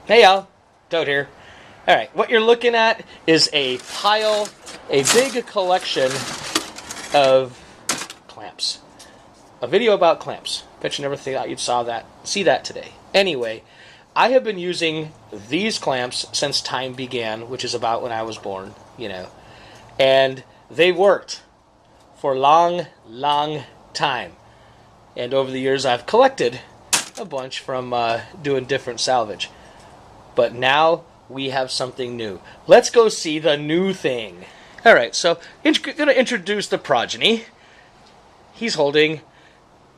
Hey y'all, Toad here. Alright, what you're looking at is a big collection of clamps. A video about clamps. Bet you never thought you'd see that today. Anyway, I have been using these clamps since time began, which is about when I was born, and they worked for a long, long time. And over the years I've collected a bunch from doing different salvage. But now we have something new. Let's go see the new thing. Alright, so I'm going to introduce the progeny. He's holding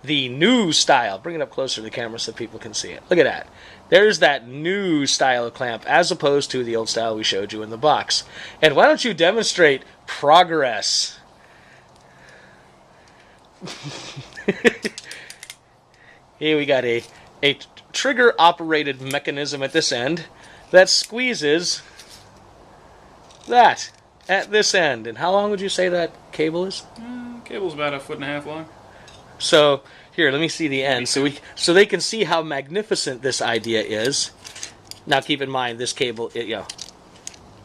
the new style. Bring it up closer to the camera so people can see it. Look at that. There's that new style of clamp as opposed to the old style we showed you in the box. And why don't you demonstrate progress? Here we got a trigger-operated mechanism at this end that squeezes that at this end. And how long would you say that cable is? Cable's about 1.5 feet long. So here, let me see the end, so they can see how magnificent this idea is. Now, keep in mind, this cable,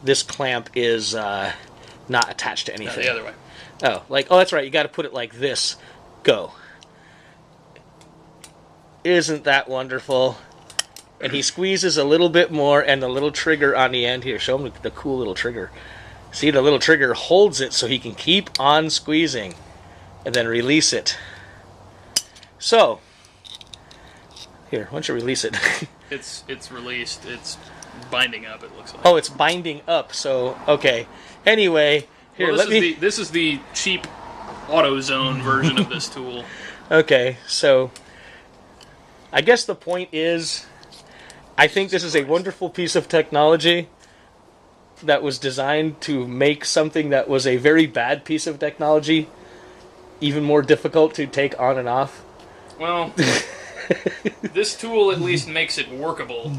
this clamp is not attached to anything. No, the other way. Oh, that's right. You got to put it like this. Go. Isn't that wonderful? And he squeezes a little bit more, and the little trigger on the end here. Show him the cool little trigger. See, the little trigger holds it so he can keep on squeezing, and then release it. So, here, why don't you release it? It's released. It's binding up. It looks like. Oh, it's binding up. So, okay. Anyway, here, this is the cheap AutoZone version of this tool. Okay, so I guess the point is, I think this is a wonderful piece of technology that was designed to make something that was a very bad piece of technology even more difficult to take on and off. Well, this tool at least makes it workable.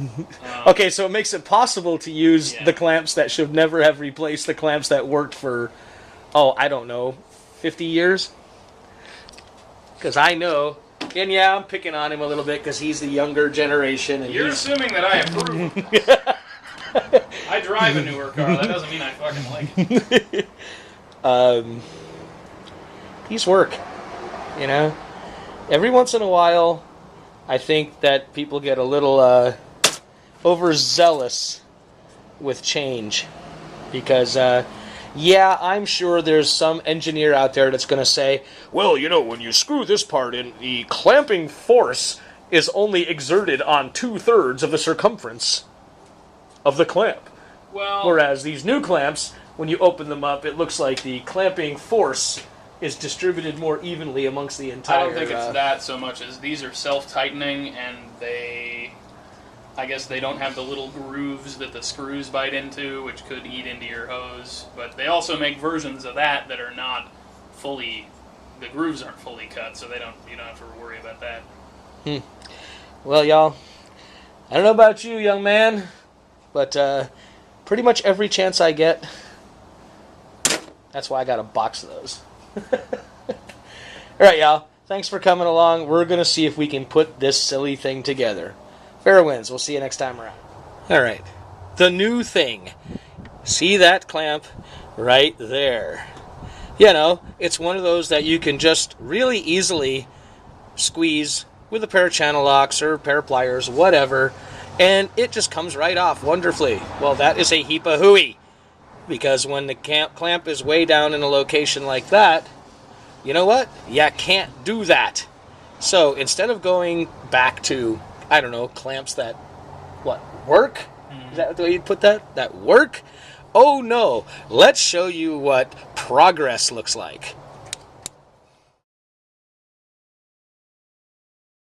Okay, so it makes it possible to use the clamps that should never have replaced the clamps that worked for, I don't know, 50 years? Because I know, and yeah, I'm picking on him a little bit because he's the younger generation. And you're assuming that I approve. I drive a newer car. That doesn't mean I fucking like it. These work, Every once in a while, I think that people get a little overzealous with change. Because, I'm sure there's some engineer out there that's going to say, well, when you screw this part in, the clamping force is only exerted on 2/3 of the circumference of the clamp. Well, whereas these new clamps, when you open them up, it looks like the clamping force is distributed more evenly amongst the entire... I don't think it's that so much as these are self-tightening, and I guess they don't have the little grooves that the screws bite into, which could eat into your hose. But they also make versions of that are not fully... The grooves aren't fully cut, so you don't have to worry about that. Well, y'all, I don't know about you, young man, but pretty much every chance I get, that's why I got a box of those. Alright, y'all. Thanks for coming along. We're going to see if we can put this silly thing together. Fair winds. We'll see you next time around. Alright. The new thing. See that clamp right there? It's one of those that you can just really easily squeeze with a pair of channel locks or a pair of pliers, whatever, and it just comes right off wonderfully. Well, that is a heap of hooey. Because when the clamp is way down in a location like that, you know what? You can't do that. So instead of going back to, clamps that, work? Is that the way you'd put that? That work? Oh no, let's show you what progress looks like.